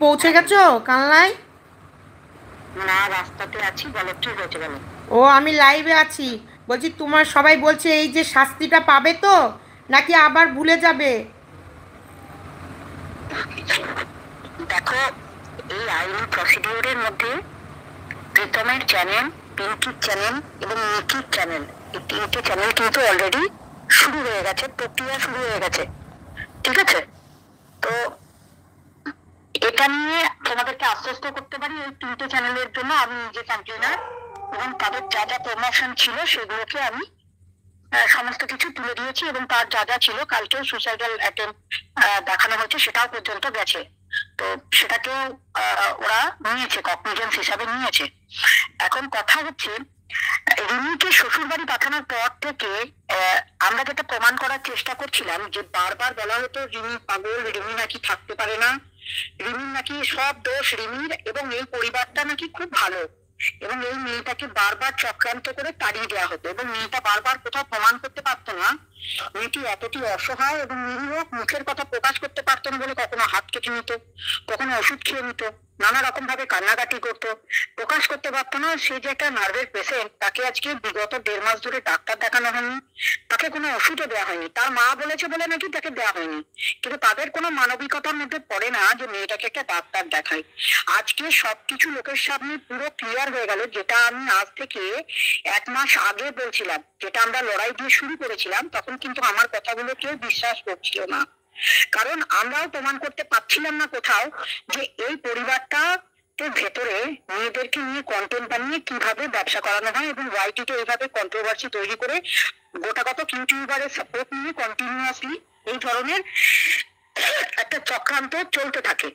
পৌঁছে গেছো কানলায়? না, রাস্তাতে আছি। বলো, কি হয়েছে বলো। ও আমি লাইভে আছি। বলছি তোমার সবাই বলছে এই যে শাস্তিটা পাবে তো, নাকি আবার ভুলে যাবে? দেখো, এই আইনি প্রসিডিওরের মধ্যে প্রীতমের চ্যানেল, পিঙ্কির চ্যানেল এবং নিকির চ্যানেল, এই তিনটে চ্যানেল কিন্তু অলরেডি শুরু হয়ে গেছে, প্রক্রিয়া শুরু হয়ে গেছে। ঠিক আছে? তো এটা নিয়ে তোমাদেরকে আশ্বস্ত করতে পারি, এই তিনটে চ্যানেলের জন্য আমি নিজে কন্টেনার, এবং তাদের যা যা প্রমোশন ছিল সেগুলোকে আমি সমস্ত কিছু তুলে দিয়েছি, এবং তার যা যা ছিল কালকেও সুইসাইডাল অ্যাটেম্প দেখানো হয়েছে, সেটাও পর্যন্ত গেছে। তো সেটাকেও ওরা নিয়েছে, কগনিজেন্স হিসাবে নিয়েছে। এখন কথা হচ্ছে, রিমিকে শ্বশুর বাড়ি পাঠানোর পর থেকে আমরা যেটা প্রমাণ করার চেষ্টা করছিলাম, যে বারবার বলা হতো রিমি পাগল, রিমি নাকি থাকতে পারে না, রিমির নাকি সব দোষ রিমির, এবং এই পরিবারটা নাকি খুব ভালো, এবং এই মেয়েটাকে বারবার চক্রান্ত করে তাড়িয়ে দেওয়া হতো, এবং মেয়েটা বারবার কোথাও প্রমাণ করতে পারতো না। মেয়েটি এতটি অসহায় এবং নিরীহ, মুখের কথা প্রকাশ করতে পারতো না বলে কখনো হাত কেটে নিত, কখনো ওষুধ খেয়ে নিত, নানা রকম ভাবে কান্নাকাটি করতো, প্রকাশ করতে পারতো না। সে যে একটা নার্ভের পেশেন্ট, তাকে আজকে বিগত 1.5 মাস ধরে ডাক্তার দেখানো হয়নি, তাকে কোনো ওষুধও দেওয়া হয়নি, তার মা বলেছে বলে নাকি তাকে দেওয়া হয়নি। কিন্তু তাদের কোনো মানবিকতার মধ্যে পড়ে না যে মেয়েটাকে একটা ডাক্তার দেখায়। আজকে সবকিছু লোকের সামনে পুরো ক্লিয়ার হয়ে গেল, যেটা আমি আজ থেকে 1 মাস আগে বলছিলাম, যেটা আমরা লড়াই দিয়ে শুরু করেছিলাম, তখন কিন্তু আমার কথাগুলো কেউ বিশ্বাস করছিল না। কারণ আমরাও প্রমাণ করতে পারছিলাম না কোথাও যে এই পরিবারটা ভেতরে মেয়েদেরকে নিয়ে কন্টেন্ট বানিয়ে কিভাবে ব্যবসা করানো হয়, এবং ওয়াইটিতে এইভাবে কন্ট্রোভার্সি তৈরি করে গোটাগত ইউটিউবারের সাপোর্ট নিয়ে কন্টিনিউয়াসলি এই ধরনের একটা চক্রান্ত চলতে থাকে।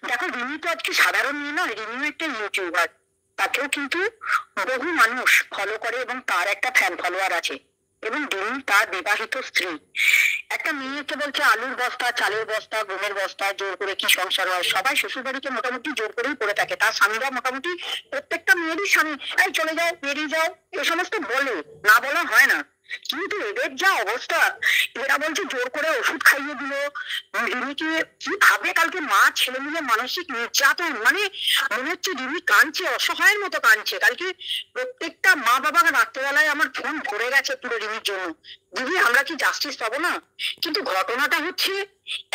দেখো, রিমি তো আজকে সাধারণ মেয়ে নয়, রিমিও একটা ইউটিউবার, তাকেও কিন্তু বহু মানুষ ফলো করে, এবং তার একটা ফ্যান ফলোয়ার আছে, এবং রিমি তার বিবাহিত স্ত্রী। একটা মেয়েকে বলছে আলুর বস্তা, চালের বস্তা, গমের বস্তা, জোর করে কি সংসার হয়? সবাই শ্বশুর বাড়িতে মোটামুটি জোর করেই পড়ে থাকে, তার স্বামীরা মোটামুটি প্রত্যেকটা মেয়েরই স্বামী এই চলে যাও, বেরিয়ে যাও, এ সমস্ত বলে, না বলা হয় না। কিন্তু এদের যা অবস্থা, এরা বলছে জোর করে ওষুধ খাইয়ে দিল রিমিকে। কি ভাবে কালকে মা ছেলে মিলে মানসিক নির্যাতন, মানে মনে হচ্ছে রিমি কাঁদছে, অসহায়ের মতো কাঁদছে কালকে। প্রত্যেকটা মা বাবা রাত্রেবেলায় আমার ফোন ভরে গেছে পুরো রিমির জন্য, দিদি আমরা কি জাস্টিস পাবো না? কিন্তু ঘটনাটা হচ্ছে,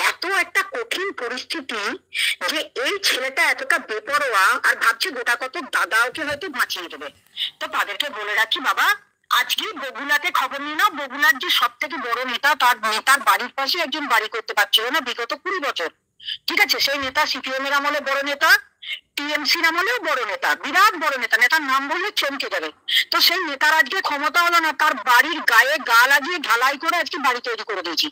এত একটা কঠিন পরিস্থিতি, যে এই ছেলেটা এতটা বেপরোয়া, আর ভাবছে গোটা কত দাদা ওকে হয়তো বাঁচিয়ে দেবে। তো তাদেরকে বলে রাখি বাবা, আজকে বগুলাতে খবর নিয়ে নাও, বগুলার যে সব থেকে বড় নেতা, তার নেতার বাড়ির পাশে একজন বাড়ি করতে পারছিল না বিগত 20 বছর। ঠিক আছে? সেই নেতা সিপিএম এর আমলে বড় নেতা, টিএমসির আমলেও বড় নেতা, বিরাট বড় নেতা, নেতার নাম বললে চমকে যাবে। তো সেই নেতার আজকে ক্ষমতা হলো না, তার বাড়ির গায়ে গা লাগিয়ে ঢালাই করে আজকে বাড়ি তৈরি করে দিয়েছি।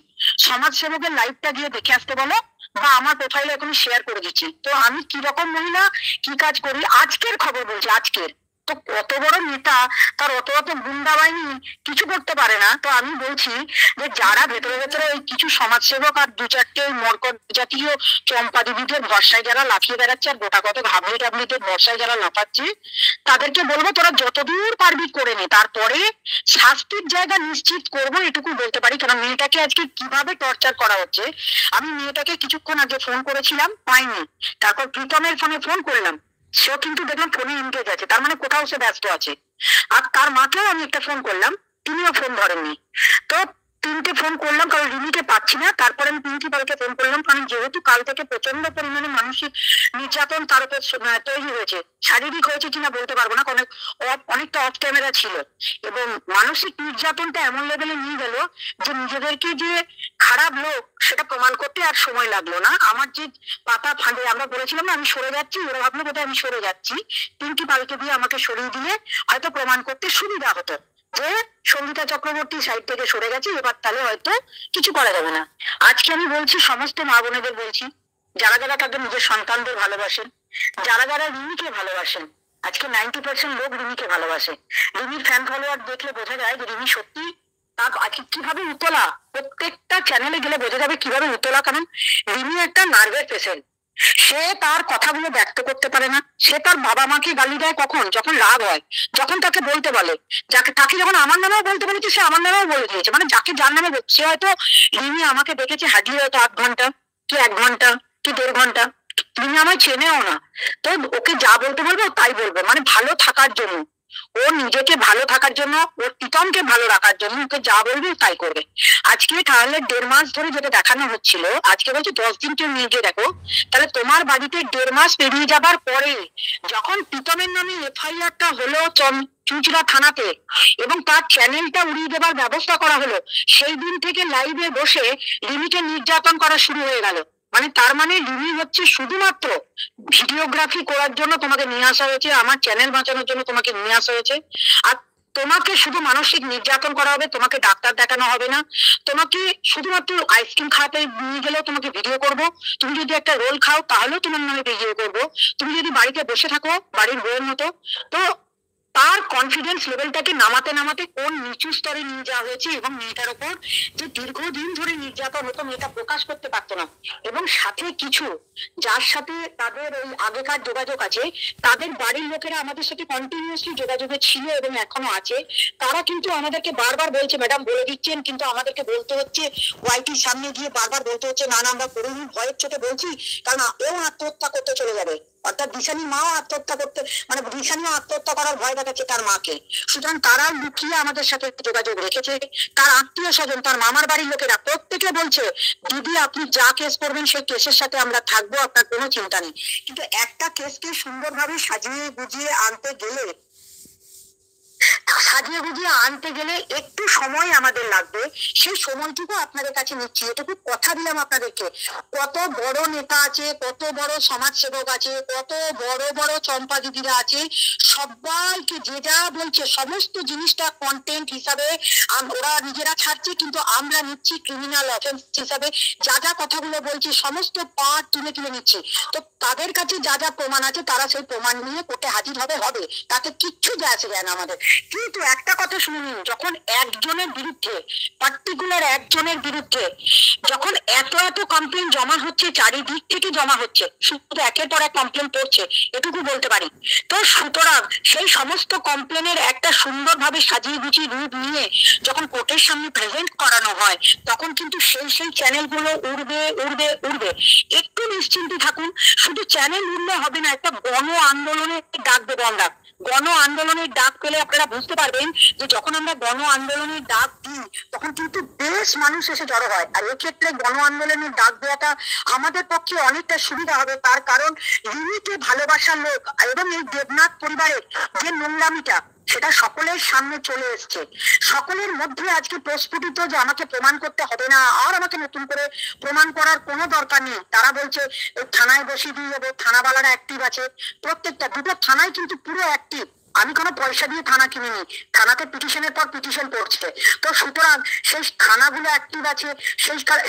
সমাজ সেবকের লাইভটা গিয়ে দেখে আসতে বলো, বা আমার প্রোফাইলে এখন শেয়ার করে দিচ্ছি। তো আমি কি রকম মহিলা, কি কাজ করি, আজকের খবর বলছি, আজকের। তো কত বড় নেতা, তার অত অত গুন্ডা বাহিনী কিছু করতে পারে না। তো আমি বলছি যে যারা ভেতরে ভেতরে ওই কিছু সমাজসেবক আর দু চারটে মরকট জাতীয় চম্পা দিদিদের ভরসায় যারা লাফিয়ে বেড়াচ্ছে, আর গোটা কত ঘাবড়ে টাবড়িদের ভরসায় যারা লাফাচ্ছে, তাদেরকে বলবো তোরা যতদূর পারবি করে নে, তারপরে শাস্তির জায়গা নিশ্চিত করবো, এটুকু বলতে পারি। কারণ মেয়েটাকে আজকে কিভাবে টর্চার করা হচ্ছে, আমি মেয়েটাকে কিছুক্ষণ আগে ফোন করেছিলাম, পাইনি। তারপর প্রীতমের ফোনে ফোন করলাম, সেও কিন্তু দেখলাম ফোনে এনগেজ আছে, তার মানে কোথাও সে ব্যস্ত আছে। আর তার মাকেও আমি একটা ফোন করলাম, তিনিও ফোন ধরেননি। তো 3টে ফোন করলাম, কারণ রিমিকে পাচ্ছি না। তারপরে আমি প্রিন্সিপালকে ফোন করলাম, কারণ যেহেতু কাল থেকে প্রচন্ড পরিমাণে মানসিক নির্যাতন তার উপর তৈরি হয়েছে, শারীরিক হয়েছে কিনা বলতে পারবো না, কারণ অনেকটা অফ ক্যামেরা ছিল, এবং মানসিক নির্যাতনটা এমন লেভেলে নিয়ে গেল যে নিজেদেরকে যে খারাপ লোক সেটা প্রমাণ করতে আর সময় লাগলো না। আমার যে পাতা ফাঁদে আমরা বলেছিলাম না আমি সরে যাচ্ছি, ওরা ভাবলো বোধহয় আমি সরে যাচ্ছি, প্রিন্সিপালকে দিয়ে আমাকে সরিয়ে দিলে হয়তো প্রমাণ করতে সুবিধা হতো যে সঙ্গীতা চক্রবর্তী সাইড থেকে সরে গেছে, এবার তাহলে হয়তো কিছু করা যাবে না। আজকে আমি বলছি সমস্ত মা বোনেদের বলছি, যারা যারা তাদের নিজের সন্তানদের ভালোবাসেন, যারা যারা রিমিকে ভালোবাসেন, আজকে 90% লোক রিমিকে ভালোবাসে। রিমির ফ্যান ফলোয়ার দেখলে বোঝা যায় যে রিমি সত্যি তার আজকে কিভাবে উতলা, প্রত্যেকটা চ্যানেলে গেলে বোঝা যাবে কিভাবে উতলা। কারণ রিমি একটা নার্ভের পেশেন্ট, সে তার কথাগুলো ব্যক্ত করতে পারে না। সে তার বাবা মাকে গালি দেয় কখন, যখন রাগ হয়, যখন তাকে বলতে বলে, যাকে তাকে যখন আমার নামেও বলতে বলেছে সে আমার নামেও বলে দিয়েছে, মানে যাকে যার নামে সে হয়তো, রিমি আমাকে দেখেছে হার্ডলি হয়তো 8 ঘন্টা, কি 1 ঘন্টা, কি 1.5 ঘন্টা, তুমি আমায় চেনেও না, তো ওকে যা বলতে বলবো তাই বলবো, মানে ভালো থাকার জন্য, ও নিজেকে ভালো থাকার জন্য, ওর প্রীতমকে ভালো রাখার জন্য ওকে যা বলবে তাই করবে। আজকে তাহলে 1.5 মাস ধরে যেটা দেখানো হচ্ছিল, আজকে বলছে 10 দিন কেউ নিয়ে গিয়ে দেখো, তাহলে তোমার বাড়িতে 1.5 মাস পেরিয়ে যাবার পরে যখন প্রীতমের নামে এফআইআরটা হলো চুঁচুড়া থানাতে এবং তার চ্যানেলটা উড়িয়ে দেবার ব্যবস্থা করা হলো, সেই দিন থেকে লাইভে বসে রিমিকে নির্যাতন করা শুরু হয়ে গেল। মানে তার মানে রিমি হচ্ছে শুধুমাত্র ভিডিওগ্রাফি করার জন্য তোমাকে নিয়ে আসা হয়েছে, আমার চ্যানেল বাঁচানোর জন্য তোমাকে নিয়ে আসা হয়েছে। আর তোমাকে শুধু মানসিক নির্যাতন করা হবে, তোমাকে ডাক্তার দেখানো হবে না, তোমাকে শুধুমাত্র আইসক্রিম খাওয়াতে নিয়ে গেলেও তোমাকে ভিডিও করব, তুমি যদি একটা রোল খাও তাহলেও তোমার নামে ভিডিও করব, তুমি যদি বাড়িতে বসে থাকো বাড়ির বউয়ের মতো। তো তার কনফিডেন্স লেভেলটাকে নামাতে নামাতে কোন নিচু স্তরে নিয়ে যাওয়া হয়েছে, এবং মেয়েটার ওপর যে দীর্ঘদিন ধরে নির্যাতন হতো মেয়েটা প্রকাশ করতে পারতো না, এবং সাথে কিছু যার সাথে তাদের ওই আগেকার যোগাযোগ আছে, তাদের বাড়ির লোকেরা আমাদের সাথে কন্টিনিউয়াসলি যোগাযোগে ছিল এবং এখনো আছে, তারা কিন্তু আমাদেরকে বারবার বলছে ম্যাডাম বলে দিচ্ছেন, কিন্তু আমাদেরকে বলতে হচ্ছে ওয়াইটির সামনে গিয়ে বারবার বলতে হচ্ছে না না আমরা করিনি, ভয়ের চোটে বলছি, কারণ এও আত্মহত্যা করতে চলে যাবে, অর্থাৎ দিশানি মাও আত্মহত্যা করতে, মানে দিশানিও আত্মহত্যা করার ভয় দেখাচ্ছে তার মাকে। সুতরাং তারা লুকিয়ে আমাদের সাথে যোগাযোগ রেখেছে, তার আত্মীয় স্বজন, তার মামার বাড়ির লোকেরা প্রত্যেকে বলছে দিদি আপনি যা কেস করবেন সেই কেসের সাথে আমরা থাকবো, আপনার কোনো চিন্তা নেই। কিন্তু একটা কেসকে সুন্দরভাবে সাজিয়ে গুজিয়ে আনতে গেলে একটু সময় আমাদের লাগবে, সেই সময়টুকু আপনাদের কাছে নিচ্ছি, এটুকু কথা দিলাম আপনাদেরকে। কত বড় নেতা আছে, কত বড় সমাজ সেবক আছে, কত বড় বড় চম্পা দিদিরা আছে, সবাইকে যে যা বলছে সমস্ত জিনিসটা কন্টেন্ট হিসাবে ওরা নিজেরা ছাড়ছে, কিন্তু আমরা নিচ্ছি ক্রিমিনাল অফেন্স হিসাবে, যা যা কথাগুলো বলছি সমস্ত পার্ট তুলে তুলে নিচ্ছি। তো তাদের কাছে যা যা প্রমাণ আছে তারা সেই প্রমাণ নিয়ে কোর্টে হাজির হবে, তাতে কিচ্ছু যায় আসে যায় না আমাদের। কিন্তু একটা কথা শুনে নিন, যখন একজনের বিরুদ্ধে, পার্টিকুলার একজনের বিরুদ্ধে যখন এত এত কমপ্লেন জমা হচ্ছে, চারিদিক থেকে জমা হচ্ছে, শুধু একের পর এক কমপ্লেন পড়ছে, এটুকু বলতে পারি। তো সুতরাং সেই সমস্ত কমপ্লেনের একটা সুন্দরভাবে সাজিয়ে গুছিয়ে রূপ নিয়ে যখন কোর্টের সামনে প্রেজেন্ট করানো হয়, তখন কিন্তু সেই চ্যানেলগুলো উড়বে উড়বে উড়বে। একটু নিশ্চিন্তে থাকুন, শুধু চ্যানেল উড়লে হবে না, একটা গণ আন্দোলনের ডাক দেবো আমরা। গণ আন্দোলনের ডাক পেলে আপনারা বুঝতে পারবেন যে যখন আমরা গণ আন্দোলনের ডাক দিই তখন কিন্তু বেশ মানুষ এসে জড়ো হয়, আর এক্ষেত্রে গণ আন্দোলনের ডাক দেওয়াটা আমাদের পক্ষে অনেকটা সুবিধা হবে। তার কারণ রিমিকে ভালোবাসার লোক এবং এই দেবনাথ পরিবারের যে নোংরামিটা সেটা সকলের সামনে চলে এসছে, সকলের মধ্যে আজকে প্রস্ফুটিত যে আমাকে প্রমাণ করতে হবে না, আর আমাকে নতুন করে প্রমাণ করার কোনো দরকার নেই। তারা বলছে থানায় বসিয়ে দিয়ে যাবো, থানাওয়ালারা অ্যাক্টিভ আছে, প্রত্যেকটা দুটো থানায় কিন্তু পুরো অ্যাক্টিভ, আমি কোনো পয়সা দিয়ে থানা কিনিনি, থানাতে পিটিশনের পর পিটিশন পড়ছে। তো সুতরাং সেই থানাগুলো অ্যাক্টিভ আছে,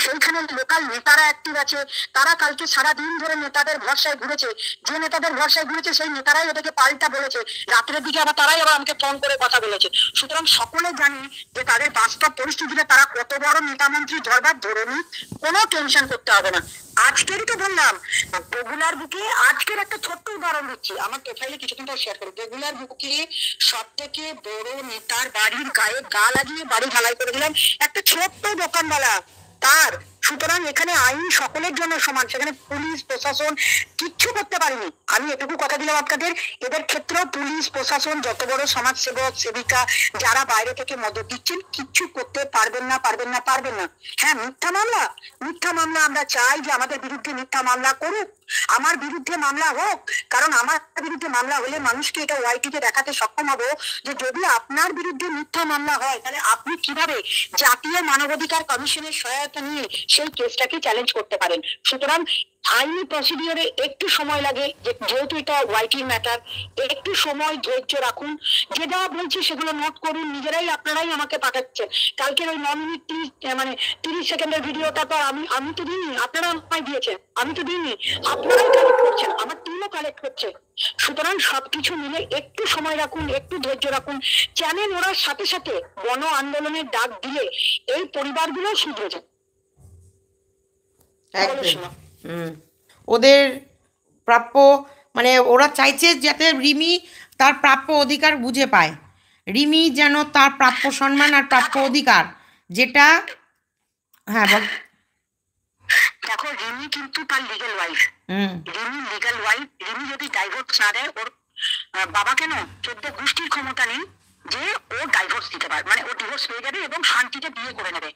সেইখানে লোকাল নেতারা অ্যাক্টিভ আছে, তারা কালকে সারাদিন ধরে নেতাদের ভরসায় ঘুরেছে, যে নেতাদের ভরসায় ঘুরেছে সেই নেতারাই ওদেরকে পাল্টা বলেছে, রাত্রের দিকে আবার তারাই আবার আমাকে ফোন করে কথা বলেছে। সুতরাং সকলে জানি যে তাদের বাস্তব পরিস্থিতিতে তারা কত বড় নেতা মন্ত্রী ধরবার ধরে নি, কোনো টেনশন করতে হবে না। আজকেরই তো বললাম রেগুলার বুকে, আজকের একটা ছোট্ট উদাহরণ দিচ্ছি, আমার প্রোফাইলে কিছুদিন পর শেয়ার করি, রেগুলার বুকে সব থেকে বড় নেতার বাড়ির গায়ে গা লাগিয়ে বাড়ি ঢালাই করে দিলাম একটা ছোট্ট দোকানওয়ালা তার। সুতরাং এখানে আইন সকলের জন্য সমান, সেখানে পুলিশ প্রশাসন কিচ্ছু করতে পারেনি। আমি এটুকু কথা দিলাম আপনাদের, এদের ক্ষেত্রেও পুলিশ প্রশাসন যত বড় সমাজ সেবক সেবিকা যারা বাইরে থেকে মদত দিচ্ছেন কিচ্ছু করতে পারবেন না। হ্যাঁ, মিথ্যা মামলা আমরা চাই যে আমাদের বিরুদ্ধে মিথ্যা মামলা করুক, আমার বিরুদ্ধে মামলা হোক, কারণ আমার বিরুদ্ধে মামলা হলে মানুষকে এটা ওয়াইটিতে দেখাতে সক্ষম হবো যে যদি আপনার বিরুদ্ধে মিথ্যা মামলা হয় তাহলে আপনি কিভাবে জাতীয় মানবাধিকার কমিশনের সহায়তা নিয়ে সেই কেসটাকে চ্যালেঞ্জ করতে পারেন। সুতরাং আইনি প্রসিডিওরে একটু সময় লাগে, যেহেতু এটা ওয়াইটির ম্যাটার, একটু সময় ধৈর্য রাখুন, যে যা বলছি সেগুলো নোট করুন, নিজেরাই আপনারাই আমাকে পাঠাচ্ছেন। কালকের ওই 9 মিনিট 30 সেকেন্ডের ভিডিওটা তো আমি তো দিইনি, আপনারা আমায় দিয়েছেন, আমি তো দিইনি, আপনারাই কালেক্ট করছেন, আমার টিমও কালেক্ট করছে। সুতরাং সবকিছু মিলে একটু সময় রাখুন, একটু ধৈর্য রাখুন, চ্যানেল ওরার সাথে সাথে গণ আন্দোলনের ডাক দিলে এই পরিবারগুলো শুধরে যায়। ওদের প্রাপ্য, মানে ওরা চাইছে যাতে রিমি তার প্রাপ্য অধিকার বুঝে পায়, রিমি যেন তার প্রাপ্য সম্মান আর প্রাপ্য অধিকার যেটা, হ্যাঁ বল। দেখো রিমি কিন্তু তার legal wife, Rimi legal wife. Rimi যদি ডাইভোর্স না দেয়, ওর বাবা কেন 14 গোষ্ঠীর ক্ষমতা নেই যে ও ডাইভোর্স দিতে পারে, মানে ও ডিভোর্স পেয়ে যাবে এবং শান্তিতে বিয়ে করে নেবে।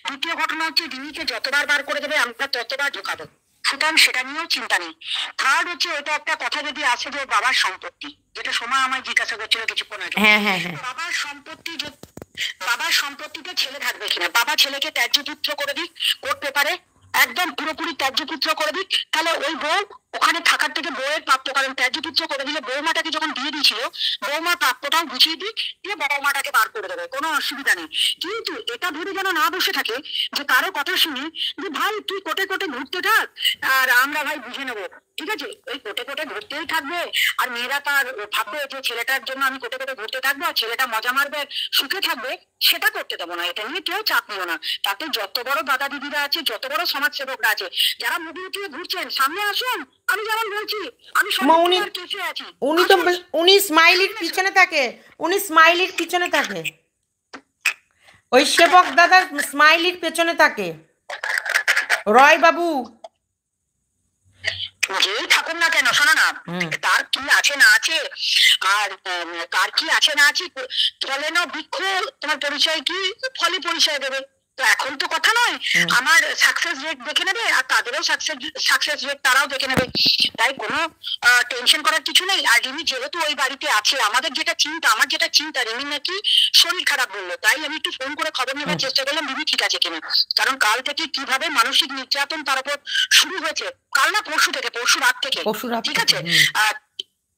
দ্বিতীয় ঘটনা হচ্ছে রিমিকে যতবার বার করে দেবে আমরা ততবার ঢোকাবো, সুতরাং সেটা নিয়েও চিন্তা নেই। থার্ড হচ্ছে ওইটা একটা কথা যদি আসে যে বাবার সম্পত্তি, যেটা সময় আমায় জিজ্ঞাসা করছিল কিছুক্ষণ আগে, বাবার সম্পত্তি, বাবার সম্পত্তিতে ছেলে থাকবে কিনা, বাবা ছেলেকে ত্যায্যপুত্র করে দিক কোর্ট পেপারে, একদম পুরোপুরি ত্যায্যপুত্র করে দিক, তাহলে ওই বউ ওখানে থাকার থেকে বউয়ের প্রাপ্য, কারণ ত্যায্যপুত্র করে দিলে বৌমাটাকে যখন দিয়ে দিয়েছিল বৌমার প্রাপ্যটাও বুঝিয়ে দিক, দিয়ে বাবা মাটাকে বার করে দেবে, কোনো অসুবিধা নেই। কিন্তু এটা ধরে যেন না বসে থাকে যে কারো কথা শুনি যে ভাই তুই কোটে কোটে ঘুরতে থাক আর আমরা ভাই বুঝে নেবো, ঠিক আছে? ওই কোটে কোটে ঘুরতেই থাকবে আর মেয়েরা তার ভাববে যে ছেলেটার জন্য আমি কোটে কোটে ঘুরতে থাকবো আর ছেলেটা মজা মারবে সুখে থাকবে, সেটা করতে দেবো না। এটা নিয়ে কেউ চাপ নিও না। তাতে যত বড় দাদা দিদিরা আছে, যত বড় সমাজসেবকরা আছে, যারা মুভি উঠিয়ে ঘুরছেন সামনে আসুন। আমি যেমন বলছি আমি কেসে আছি, উনি স্মাইলির পিছনে থাকে, উনি স্মাইলির পিছনে থাকে, ওই সেবক দাদা স্মাইলির পেছনে থাকে, রয় বাবু যেই থাকুন না কেন, শোনো না, তার কি আছে না আছে আর কার কি আছে না আছে, ফলে না বৃক্ষ তোমার পরিচয় কি, ফলে পরিচয় দেবে। তো এখন তো কথা নয়, আমার সাকসেস রেট দেখে নেবে আর তাদেরও সাকসেস রেট তারাও দেখে নেবে, তাই কোনো টেনশন করার কিছু নেই। আর রিমি যেহেতু ওই বাড়িতে আছে, আমাদের যেটা চিন্তা, আমার যেটা চিন্তা, রিমি নাকি শরীর খারাপ বললো, তাই আমি একটু ফোন করে খবর নেবার চেষ্টা করলাম রিমি ঠিক আছে কিনা, কারণ কাল থেকে কিভাবে মানসিক নির্যাতন তার উপর শুরু হয়েছে, কাল না পরশু থেকে, পরশু রাত থেকে, ঠিক আছে?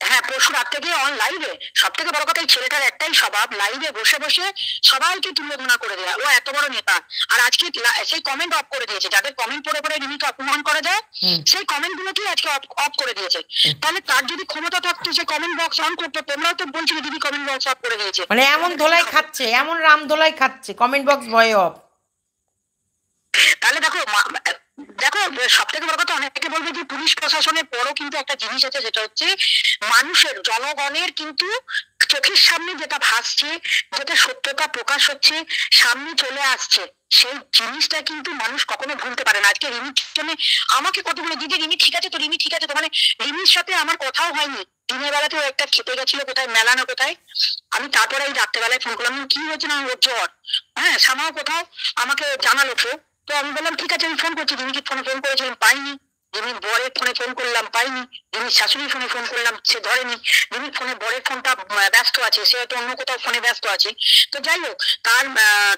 হ্যাঁ, পরশু রাত থেকে অন লাইভে, সব থেকে বড় কথা এই ছেলেটার একটাই স্বভাব, লাইভে বসে বসে সবাইকে তুলনা করে দেওয়া, ও এত বড় নেতা। আর আজকে সেই কমেন্ট অফ করে দিয়েছে, যাদের কমেন্ট পড়ে পড়ে রিমিকে অপমান করা যায় সেই কমেন্ট গুলোকেই আজকে অফ করে দিয়েছে। তাহলে তার যদি ক্ষমতা থাকতো সে কমেন্ট বক্স অন করতো, তোমরাও তো বলছিলে দিদি কমেন্ট বক্স অফ করে দিয়েছে, মানে এমন ধোলাই খাচ্ছে, এমন রাম ধোলাই খাচ্ছে, কমেন্ট বক্স ভয়ে অফ। তাহলে দেখো দেখো সব থেকে বড় কথা, অনেকে বলবে যে পুলিশ প্রশাসনের পরও কিন্তু একটা জিনিস আছে, যেটা হচ্ছে মানুষের, জনগণের কিন্তু চোখের সামনে যেটা ভাসছে, যেটা সত্যতা প্রকাশ হচ্ছে, সামনে চলে আসছে, সেই জিনিসটা কিন্তু মানুষ কখনো ভুলতে পারে না। আজকে রিমির জন্য আমাকে কতগুলো দিদি রিমি ঠিক আছে তো, রিমি ঠিক আছে তো, মানে রিমির সাথে আমার কথাও হয়নি, দিনের বেলাতেও একটা খেতে গেছিল কোথায়, মেলানো কোথায়, আমি তারপরে এই রাত্রেবেলায় ফোন করলাম, কি হয়েছে না ওর জ্বর, হ্যাঁ সামাও কোথাও আমাকে জানালো। তো আমি বললাম ঠিক আছে আমি ফোন করছি, রিমিকে ফোন করেছিলাম পাইনি, রিমির বরের ফোনে ফোন করলাম পাইনি, রিমির শাশুড়ির ফোনে ফোন করলাম সে ধরেনি, রিমির ফোনে বরের ফোনটা ব্যস্ত আছে, সে হয়তো অন্য কোথাও ফোনে ব্যস্ত আছে। তো যাই হোক,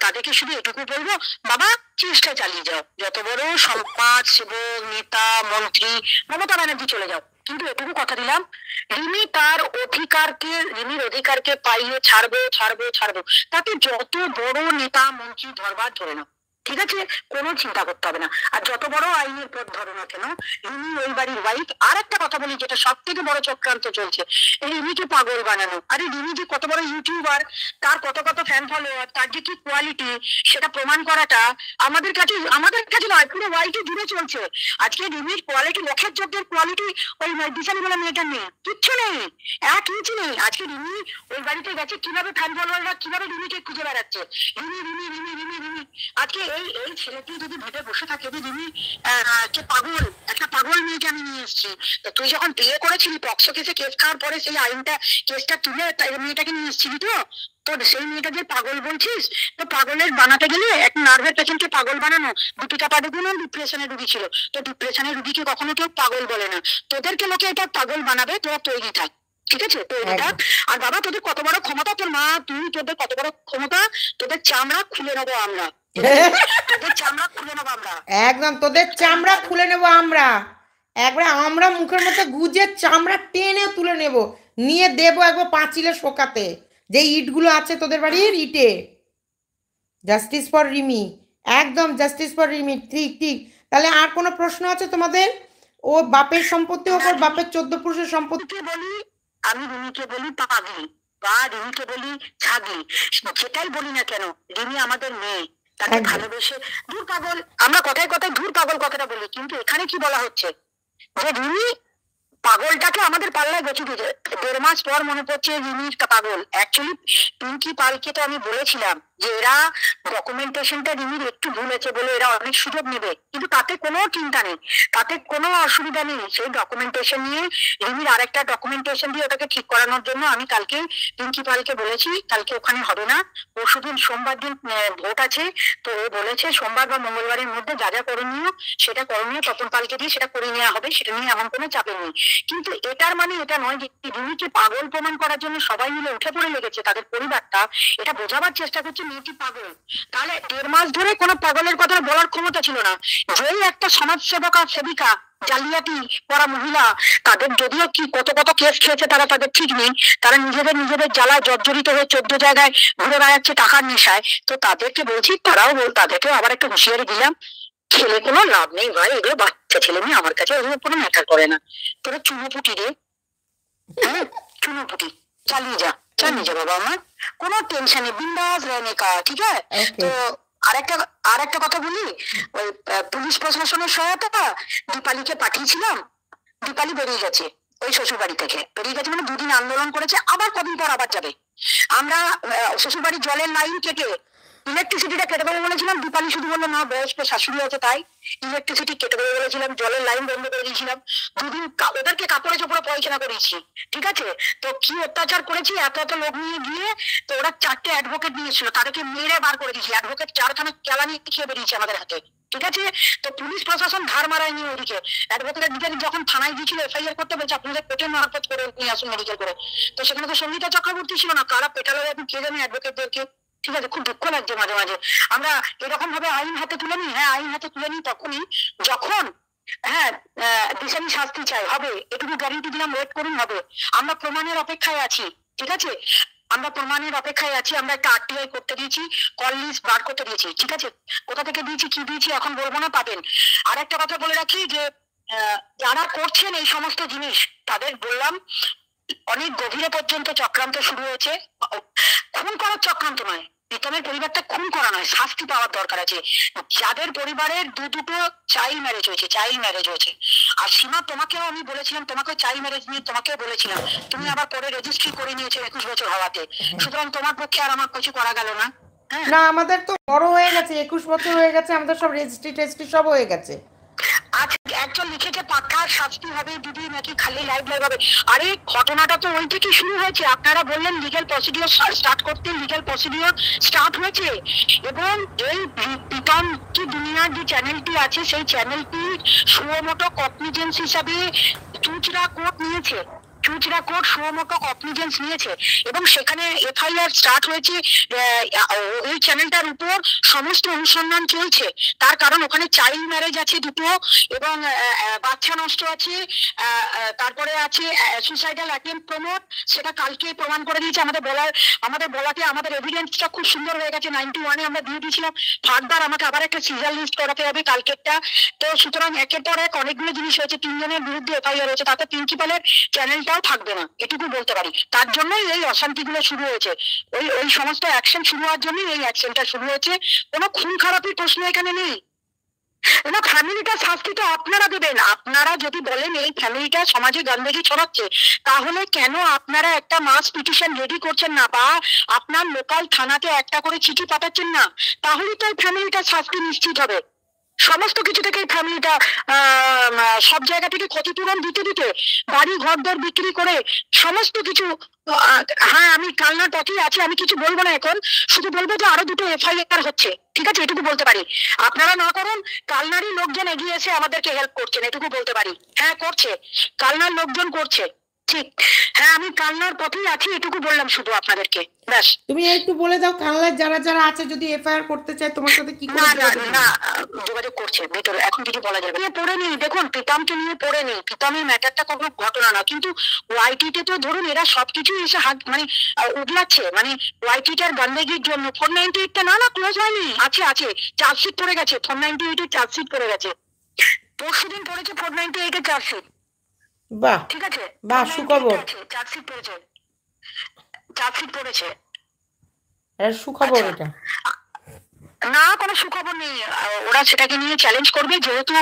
তাদেরকে শুধু এটুকু বলবো, বাবা চেষ্টা চালিয়ে যাও, যত বড় সমাজ সেবক নেতা মন্ত্রী মমতা ব্যানার্জি চলে যাও, কিন্তু এটুকু কথা দিলাম, রিমি তার রিমির অধিকারকে পাইয়ে ছাড়বো ছাড়বো ছাড়বো, তাতে যত বড় নেতা মন্ত্রী ধরবার ধরে নাও, ঠিক আছে? কোনো চিন্তা করতে হবে না। আর যত বড় আইনের পথ ধরো না কেন, রিমি ওই বাড়ির ওয়াইফ। আর একটা কথা বলি, যেটা সব থেকে বড় চক্রান্ত চলছে, রিমিকে পাগল বানানো। আরে রিমি যে কত বড় ইউটিউবার, তার কত কত ফ্যান ফলোয়ার, তার যে কি কোয়ালিটি, সেটা প্রমাণ করাটা আমাদের কাছে নয়, পুরো ওয়ার্ল্ডে জুড়ে চলছে। আজকে রিমির কোয়ালিটি, লক্ষের যোগ্যের কোয়ালিটি ওই দিশালি বলে মেয়েটার নেই, কিচ্ছু নেই, এক ইঞ্চি নেই। আজকে রিমি ওই বাড়িতে গেছে, কিভাবে ফ্যান ফলোয়াররা কিভাবে রিমিকে খুঁজে বেড়াচ্ছে, রিমি রিমি রিমি রিমি রিমি। আজকে এই ছেলেটি যদি ভেবে বসে থাকে যে রিমি কে পাগল, একটা পাগল মেয়েকে আমি নিয়ে এসেছি, তুই যখন বিয়ে করেছিলি পক্সো কেসে কেস খাওয়ার পরে সেই কেসটা তুলে মেয়েটাকে নিয়ে এসেছিলি, তো সেই মেয়েটা যে পাগল বলছিস, তো পাগলের বানাতে গেলে একটা নার্ভের পেশেন্টকে পাগল বানানো, দীপিকা পাডুকোনও ডিপ্রেশনের রুগী ছিল, তো ডিপ্রেশনের রুগীকে কখনো কেউ পাগল বলে না। তোদেরকে লোকে এটা পাগল বানাবে, তোরা তৈরি থাক, ঠিক আছে? তৈরি থাক। আর বাবা তোদের কত বড় ক্ষমতা, তোর মা তুই, তোদের কত বড় ক্ষমতা, তোদের চামড়া খুলে নেবো আমরা, তোদের চামড়া খুলে নেবো আমরা, একদম তোদের চামড়া খুলে নেবো আমরা, একবার আমরা মুখের মধ্যে গুজে চামড়া টেনে তুলে নেব, নিয়ে দেবো একবার পাঁচিলে শোকাতে, যে ইটগুলো আছে তোদের বাড়ির ইটে। জাস্টিস ফর রিমি, একদম জাস্টিস ফর রিমি, ঠিক ঠিক। তাহলে আর কোনো প্রশ্ন আছে তোমাদের? ও বাপের সম্পত্তি, ওপর বাপের 14 পুরুষের সম্পত্তি। বলি আমি রিমিকে বলি পাগলি বা রিমিকে বলি ছাগলি, যেটাই বলি না কেন, রিমি আমাদের মেয়ে, তাকে ভালোবেসে ধুর পাগল, আমরা কথায় কথায় ধুর পাগল কথাটা বলি, কিন্তু এখানে কি বলা হচ্ছে যে রিমি পাগলটাকে আমাদের পাগলের পাল্লায় গতি দিতে 1.5 মাস পর মনে পড়ছে রিমির পাগল। অ্যাকচুয়ালি পিঙ্কি পালকে তো আমি বলেছিলাম যে এরা ডকুমেন্টেশনটা রিমির একটু ভুল হয়েছে বলে এরা অনেক সুযোগ নেবে, কিন্তু তাতে কোনো চিন্তা নেই, তাতে কোনো অসুবিধা নেই। সেই ডকুমেন্টেশন নিয়ে রিমির আরেকটা ডকুমেন্টেশন দিয়ে ওটাকে ঠিক করানোর জন্য আমি কালকে পিঙ্কি পালকে বলেছি কালকে ওখানে হবে না, পরশুদিন সোমবার দিন ভোট আছে, তো ও বলেছে সোমবার বা মঙ্গলবারের মধ্যে যা যা করণীয় সেটা করণীয় তপন পালকে দিয়ে সেটা করে নেওয়া হবে, সেটা নিয়ে এমন কোনো চাপে নেই। কিন্তু এটার মানে এটা নয় যে রিমিকে পাগল প্রমাণ করার জন্য সবাই মিলে উঠে পড়ে লেগেছে, তাদের পরিবারটা এটা বোঝাবার চেষ্টা করছে মেয়েটি পাগল। তাহলে 1.5 মাস ধরে কোনো পাগলের কথা বলার ক্ষমতা ছিল না। যেই একটা সমাজ সেবকা সেবিকা জালিয়াতি করা মহিলা, তাদের যদিও কি কত কত কেস খেয়েছে তারা তাদের ঠিক নেই, তারা নিজেদের জ্বালায় জর্জরিত হয়ে 14 জায়গায় ঘুরে বেড়াচ্ছে টাকার নেশায়, তো তাদেরকে বলছি তাদেরকেও আবার একটা হুঁশিয়ারি দিলাম, খেলে কোনো লাভ নেই ভাই, এগুলো বাচ্চা ছেলে মেয়ে, আমার কাছে ওগুলো কোনো ম্যাটার করে না। তোরা চুনোপুটি রে, হ্যাঁ চুনোপুটি, চালিয়ে যা বাবা, আমার কোনো টেনশন নেই, বিন্দাস रहने का, ঠিক আছে। তো আরেকটা কথা বলি, ওই পুলিশ প্রশাসনের সহায়তা দীপালিকে পাঠিয়েছিলাম, দীপালি বেরিয়ে গেছে ওই শ্বশুর বাড়ি থেকে, বেরিয়ে গেছে মানে 2 দিন আন্দোলন করেছে, আবার কদিন পর আবার যাবে। আমরা শ্বশুর বাড়ির জলের লাইন কেটে ইলেকট্রিসিটিটা কেটে দেবো বলেছিলাম, দীপালি শুধু বললো না বয়স্ক শাশুড়ি আছে তাই ইলেকট্রিসিটি কেটে দেবো বলেছিলাম, জলের লাইন বন্ধ করে দিয়েছিলাম, 2 দিন ওদেরকে কাপড়ে চোপড়ে পয়সা করেছি, ঠিক আছে। তো কি অত্যাচার করেছি, এত লোক নিয়ে গিয়ে, তো ওরা 4টে অ্যাডভোকেট নিয়েছিল, তাদেরকে মেরে বার করে দিয়েছি, অ্যাডভোকেট 4খানা কেলানি খেয়ে বেরিয়েছে আমাদের হাতে, ঠিক আছে। তো পুলিশ প্রশাসন ধার মারায়নি ওদিকে, অ্যাডভোকেটের দিকে যখন থানায় গিয়েছিল এফআইআর করতে বলছে আপনাদের পেটের মারফত করে নিয়ে আসুন মেডিকেল করে, তো সেখানে তো সঙ্গীতা চক্রবর্তী ছিল না, কারা পেটালো এখন কে জানে অ্যাডভোকেটদেরকে, ঠিক আছে। খুব দুঃখ লাগছে মাঝে মাঝে, আমরা এরকম ভাবে আইন হাতে তুলে নিই, হ্যাঁ আইন হাতে তুলে নিই তখনই যখন হ্যাঁ বিচারি শাস্তি চাই, হবে এটুকু গ্যারেন্টি দিলাম, ওয়েট করুন হবে। আমরা প্রমাণের অপেক্ষায় আছি, ঠিক আছে, আমরা প্রমাণের অপেক্ষায় আছি, আমরা একটা আরটিআই করতে দিয়েছি, কল লিস্ট বার করতে দিয়েছি, ঠিক আছে। কোথা থেকে দিয়েছি কি দিয়েছি এখন বলবো না, পাবেন। আর একটা কথা বলে রাখি যে যারা করছেন এই সমস্ত জিনিস তাদের বললাম অনেক গভীরে পর্যন্ত চক্রান্ত শুরু হয়েছে, খুন করার চক্রান্ত নয়, প্রীতমের পরিবারটা খুন করা নয়, শাস্তি পাওয়ার দরকার আছে। যাদের পরিবারের দুটো চাইল্ড ম্যারেজ হয়েছে, আর সীমা তোমাকেও আমি বলেছিলাম, তোমাকে চাইল্ড ম্যারেজ নিয়ে তোমাকেও বলেছিলাম, তুমি আবার পরে রেজিস্ট্রি করে নিয়েছো 21 বছর হওয়াতে, সুতরাং তোমার পক্ষে আর আমার কিছু করা গেল না। না আমাদের তো বড় হয়ে গেছে, 21 বছর হয়ে গেছে, আমাদের সব রেজিস্ট্রি টেস্ট্রি সব হয়ে গেছে। আজ একজন লিখেছে পাক্কা শাস্তি হবে দিদি নাকি খালি লাইভ হবে, আরে ঘটনাটা তো ওই থেকে শুরু হয়েছে, আপনারা বললেন লিগ্যাল প্রসিডিওর স্টার্ট করতে, লিগ্যাল প্রসিডিওর স্টার্ট হয়েছে, এবং এই প্রীতম কি দুনিয়ার যে চ্যানেলটি আছে সেই চ্যানেলটি সুমোটো কগনিজেন্স হিসাবে চুঁচড়া কোর্ট নিয়েছে, সুমোটো কগনিজেন্স নিয়েছে, এবং সেখানে এফআইআর স্টার্ট হয়েছে, ওই চ্যানেলটার উপর সমস্ত অনুসন্ধান চলছে, তার কারণ ওখানে চাইল্ড ম্যারেজ আছে দুটো, এবং বাচ্চা নষ্ট আছে, তারপরে আছে সুসাইডাল অ্যাটেম্প্ট প্রমোট, সেটা কালকে প্রমাণ করে দিয়েছে, আমাদের বলাতে আমাদের এভিডেন্সটা খুব সুন্দর হয়ে গেছে, 91-এ আমরা দিয়ে দিয়েছিলাম, ফার্দার আমাকে আবার একটা সিজার লিস্ট করাতে হবে কালকেরটা। তো সুতরাং একের পর এক অনেকগুলো জিনিস হয়েছে, 3 জনের বিরুদ্ধে এফআইআর হয়েছে, তাতে প্রিন্সিপালের চ্যানেলটাও থাকবে না, এটুকু বলতে পারি। তার জন্যই এই অশান্তিগুলো শুরু হয়েছে, ওই সমস্ত অ্যাকশন শুরু হওয়ার জন্যই এই অ্যাকশনটা শুরু হয়েছে, কোনো খুন খারাপির প্রশ্ন এখানে নেই। না, ফ্যামিলিটা শাস্তি তো আপনারা দেবেন, আপনারা যদি বলেন এই ফ্যামিলিটা সমাজে গন্ডগোল ছড়াচ্ছে, তাহলে কেন আপনারা একটা মাস পিটিশন রেডি করছেন না, বা আপনার লোকাল থানাতে একটা করে চিঠি পাঠাচ্ছেন না, তাহলে তো এই ফ্যামিলিটা শাস্তি নিশ্চিত হবে। সমস্ত কিছু থেকে ফ্যামিলিটা সব জায়গা থেকে ক্ষতিপূরণ দিতে দিতে বাড়ি ঘরদর বিক্রি করে সমস্ত কিছু, হ্যাঁ আমি কালনার পথেই আছি, আমি কিছু বলবো না এখন, শুধু বলবো যে আরো 2টো এফআইআর হচ্ছে, ঠিক আছে, এটুকু বলতে পারি। আপনারা না করুন, কালনারই লোকজন এগিয়ে এসে আমাদেরকে হেল্প করছেন, এটুকু বলতে পারি। হ্যাঁ করছে, কালনার লোকজন করছে, ঠিক, হ্যাঁ আমি কালনার পথেই আছি, এটুকু বললাম শুধু আপনাদেরকে, ব্যাস। তুমি একটু বলে দাও কালনার যারা আছে যদি এফআইআর করতে চায় তোমার সাথে কি করে না যোগাযোগ করছে ভিতরে, এখন কিছু বলা যাবে না, পড়ে নেই, দেখুন প্রীতমকে নিয়ে পড়ে নেই, প্রীতমের ম্যাটারটা কোনো ঘটনা না, কিন্তু ওয়াইটিতে তো ধরুন এরা সবকিছু এসে হাত মানে উগলাচ্ছে, মানে ওয়াইটিটার গন্ডগোলের জন্য 498টা না ক্লোজ হয়নি, আছে চার্জশিট পড়ে গেছে, 498 এর চার্জশিট পড়ে গেছে, পরশুদিন পড়েছে 498 এর চার্জশিট, বাহ ঠিক আছে, বাহ সুখবর, চার্জশিট পড়েছে, সুখবর এটা। না, কোনো সুখবর নেই। ওরা সেটাকে নিয়ে চ্যালেঞ্জ করবে, যেহেতু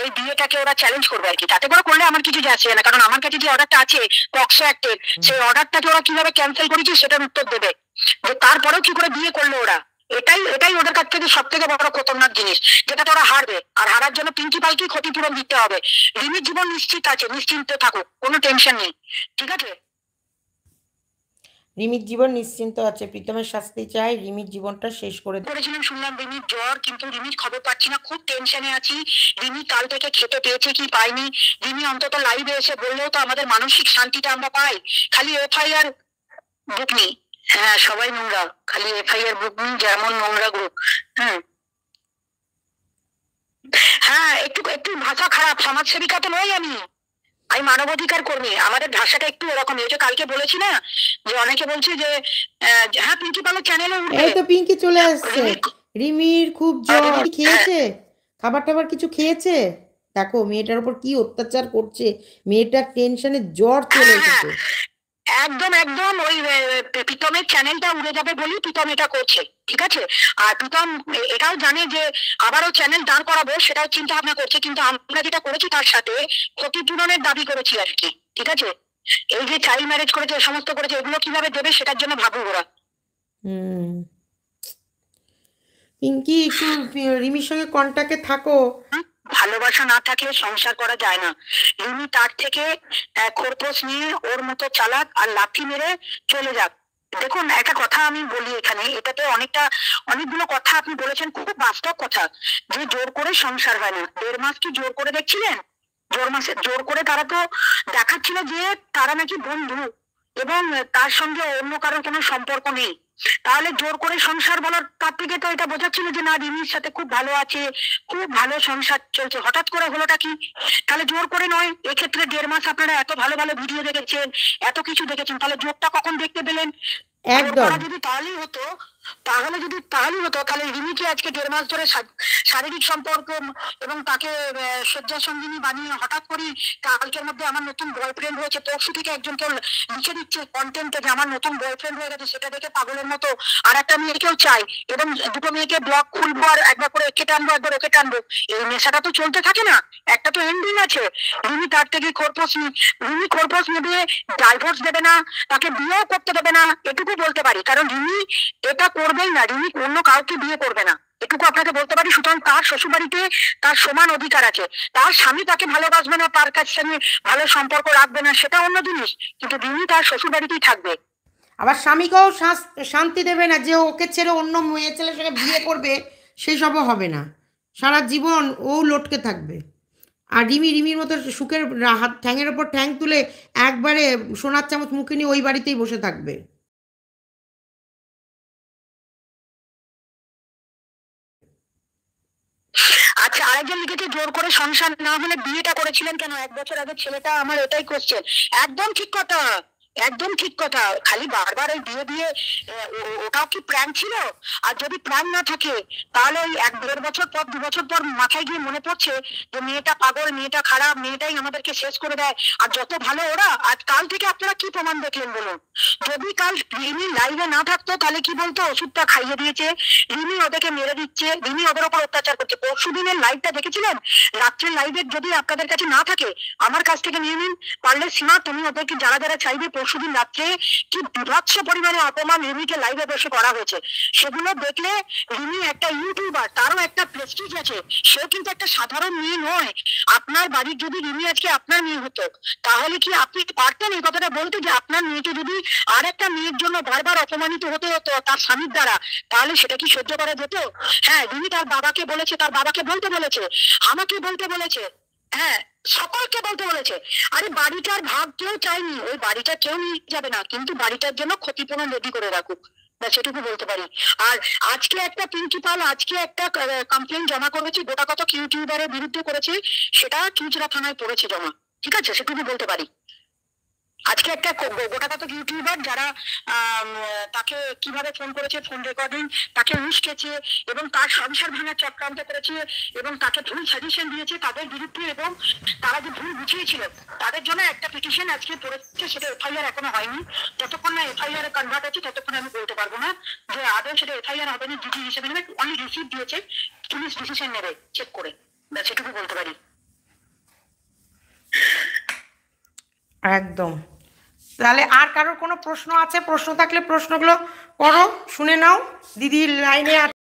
এই বিয়েটাকে ওরা চ্যালেঞ্জ করবে আর কি। তাতে করে করলে আমার কিছু যাচ্ছে না, কারণ আমার কাছে যে অর্ডারটা আছে পক্সো অ্যাক্টের, সেই অর্ডারটাকে ওরা কিভাবে ক্যান্সেল করেছে সেটার উত্তর দেবে, যে তারপরেও কি করে বিয়ে করলো ওরা। এটাই এটাই ওদের কাছ থেকে সব থেকে বড় খতরনাক জিনিস, যেটাতে ওরা হারবে। আর হারার জন্য পিঙ্কি পালকে ক্ষতিপূরণ দিতে হবে। রিমির জীবন নিশ্চিত আছে, নিশ্চিন্ত থাকুক, কোনো টেনশন নেই, ঠিক আছে? রিমির জীবন নিশ্চিন্ত আছে, প্রীতমের শাস্তি চাই, রিমির জীবনটা শেষ করে করেছিলাম, শুনলাম রিমির জ্বর, কিন্তু রিমির খবর পাচ্ছি না, খুব টেনশনে আছি। রিমি কাল থেকে খেতে পেয়েছে কি পাইনি। রিমি অন্তত লাইভে এসে বললেও তো আমাদের মানসিক শান্তিটা আমরা পাই। খালি এফআইআর বুক নেই। হ্যাঁ, সবাই নোংরা, খালি এফআইআর বুক নেই, যেমন নোংরা গ্রুপ। হ্যাঁ হ্যাঁ, একটু একটু ভাষা খারাপ, সমাজসেবিকা তো নই আমি, আমি মানবাধিকার কর্মী। আমাদের ভাষাটা একটু এরকম। এই যে কালকে বলেছি না, যে অনেকে বলছে যে হ্যাঁ পিঙ্কি পালের চ্যানেলে উঠবে। এই তো পিঙ্কি চলে আসছে। রিমির খুব জ্বর, খেয়েছে খাবার টাবার কিছু খেয়েছে? দেখো মেয়েটার উপর কি অত্যাচার করছে, মেয়েটার টেনশনে জ্বর চলে এসেছে। একদম একদম, ওই প্রীতমের চ্যানেলটা উড়ে যাবে বলেই প্রীতম এটা করছে, ঠিক আছে? আর প্রীতম এটাও জানে যে আবারও চ্যানেল দাঁড় করাবো, সেটাও চিন্তা ভাবনা করছে। কিন্তু আমরা যেটা করেছি তার সাথে ক্ষতিপূরণের দাবি করেছি আর কি, ঠিক আছে? এই যে চাইল্ড ম্যারেজ করেছে, সমস্ত করেছে, এগুলো কিভাবে দেবে সেটার জন্য ভাববো ওরা। হুম, পিঙ্কি একটু রিমির সঙ্গে কন্টাক্টে থাকো। ভালোবাসা না থাকলে সংসার করা যায় না। রিমি তার থেকে খোরপোশ নিয়ে ওর মতো চালাক আর লাথি মেরে চলে যাক। দেখুন, একটা কথা আমি বলি এখানে, এটাতে অনেকগুলো কথা আপনি বলেছেন, খুব বাস্তব কথা, যে জোর করে সংসার হয় না। 1.5 মাস কি জোর করে দেখছিলেন? জোর করে তারা তো দেখাচ্ছিল যে তারা নাকি বন্ধু, এবং তার সঙ্গে অন্য কারোর কোনো সম্পর্ক নেই। তাহলে জোর করে সংসার বলার তার থেকে তো এটা বোঝাচ্ছিল যে না, রিমির সাথে খুব ভালো আছে, খুব ভালো সংসার চলছে। হঠাৎ করে হলোটা কি? তাহলে জোর করে নয়। এক্ষেত্রে 1.5 মাস আপনারা এত ভালো ভালো ভিডিও দেখেছেন, এত কিছু দেখেছেন, তাহলে জোরটা কখন দেখতে পেলেন? একদম। যদি তাহলেই হতো, তাহলে রিমিকে আজকে 1.5 মাস ধরে শারীরিক সম্পর্ক এবং তাকে শয্যা সঙ্গিনী বানিয়ে হঠাৎ করে কালকের মধ্যে আমার নতুন বয়ফ্রেন্ড হয়েছে, পরশু থেকে একজনকে লিখে দিচ্ছে কন্টেন্টে যে আমার নতুন বয়ফ্রেন্ড হয়ে গেছে, সেটা দেখে পাগলের মতো আর একটা মেয়েকেও চাই, এবং দুটো মেয়েকে ব্লগ খুলবো আর একবার করে একে টানবো, একবার ওকে টানবো। এই নেশাটা তো চলতে থাকে না, একটা তো এন্ডিং আছে। রিমি তার থেকে রিমি খোরপোশ নেবে, ডাইভোর্স দেবে না, তাকে বিয়েও করতে দেবে না, এটুকু বলতে পারি। কারণ রিমি এটা করবেই না, রিমি অন্য কাউকে বিয়ে করবে না, এটুকু আপনাকে বলতে পারি। সুতরাং তার শ্বশুরবাড়িতে তার সমান অধিকার আছে। তার স্বামী তাকে ভালোবাসবে না, তার কাছে ভালো সম্পর্ক রাখবে না, সেটা অন্য জিনিস, কিন্তু রিমি তার শ্বশুরবাড়িতেই থাকবে। আবার স্বামীকেও শান্তি দেবে না, যে ওকে ছেড়ে অন্য মেয়ে ছেলের সঙ্গে বিয়ে করবে, সেই সবও হবে না। সারা জীবন ও লটকে থাকবে। আর রিমির মতো সুখের হাত ঠ্যাঙের ওপর ঠ্যাং তুলে একবারে সোনার চামচ মুখে নিয়ে ওই বাড়িতেই বসে থাকবে। আচ্ছা, আরেকজন লিখেছে জোর করে সংসার না হলে বিয়েটা করেছিলেন কেন 1 বছর আগে? ছেলেটা আমার এটাই কোশ্চেন। একদম ঠিক কথা, একদম ঠিক কথা। খালি বারবার ওই বিয়ে দিয়ে ওটাও কি প্ল্যান ছিল? আর যদি প্ল্যান না থাকে, তাহলে ওই 1-1.5 বছর পর, 2 বছর পর মাথায় গিয়ে মনে পড়ছে যে মেয়েটা পাগল, মেয়েটা খারাপ, মেয়েটাই আমাদেরকে শেষ করে দেয়। আর যত ভালো ওরা, আজ কাল থেকে আপনারা কি প্রমাণ দেখলেন বলুন? যদি কাল রিমি লাইভে না থাকতো, তাহলে কি বলতো? ওষুধটা খাইয়ে দিয়েছে, রিমি ওদেরকে মেরে দিচ্ছে, রিমি ওদের উপর অত্যাচার করছে। পরশু দিনের লাইভটা দেখেছিলেন? রাত্রের লাইভে যদি আপনাদের কাছে না থাকে, আমার কাছ থেকে নিয়ে নিন। পারলে সীমা, তুমি ওদেরকে যারা যারা চাইবে, পরশুদিন রাত্রে কি বিভৎস পরিমাণে অপমান রিমিকে লাইভে বসে করা হয়েছে, সেগুলো দেখলে রিমি একটা ইউটিউবার, তারও একটা প্রেস্টিজ আছে, সেও কিন্তু একটা সাধারণ মেয়ে নয়। আপনার বাড়ির যদি রিমি আজকে আপনার মেয়ে হতো, তাহলে কি আপনি পারতেন এই কথাটা বলতে, যে আপনার মেয়েকে যদি আর একটা মেয়ের জন্য বারবার অপমানিত হতে হতো তার স্বামীর দ্বারা, তাহলে সেটা কি সহ্য করা যেত? হ্যাঁ, রিমি তার বাবাকে বলেছে, তার বাবাকে বলতে বলেছে, আমাকে বলতে বলেছে, হ্যাঁ সকলকে বলতে বলেছে। আরে বাড়িটার ভাগ কেউ চায়নি, ওই বাড়িটা কেউ নিয়ে যাবে না, কিন্তু বাড়িটার জন্য ক্ষতিপূরণ রেডি করে রাখুক, না সেটুকু বলতে পারি। আর আজকে একটা পিঙ্কি পাল আজকে একটা কমপ্লেন জমা করেছে, গোটা কত ইউটিউবারের বিরুদ্ধে করেছে, সেটা চুঁচড়া থানায় পড়েছে জমা, ঠিক আছে? সেটুকু বলতে পারি। আজকে একটা গোটা কত ইউটিউবার যারা তাকে কিভাবে ফোন করেছে, ফোন রেকর্ডিং, তাকে উস্কেছে এবং তার সংসার ভাঙার চক্রান্ত করেছে এবং তাকে ভুল সাজেশন দিয়েছে তাদের বিরুদ্ধে, এবং তারা যে ভুল বুঝিয়েছিল তাদের জন্য একটা পিটিশন আজকে পড়েছে, সেটা এফআইআর এখনো হয়নি। যতক্ষণ না এফআইআর কনভার্ট হচ্ছে ততক্ষণ আমি বলতে পারবো না যে আদৌ সেটা এফআইআর হবে না, ডিজি হিসেবে নেবে, অনলি রিসিভ দিয়েছে, পুলিশ ডিসিশন নেবে চেক করে, সেটুকু বলতে পারি। একদম। তাহলে আর কারোর কোনো প্রশ্ন আছে? প্রশ্ন থাকলে প্রশ্নগুলো করো, শুনে নাও। দিদির লাইনে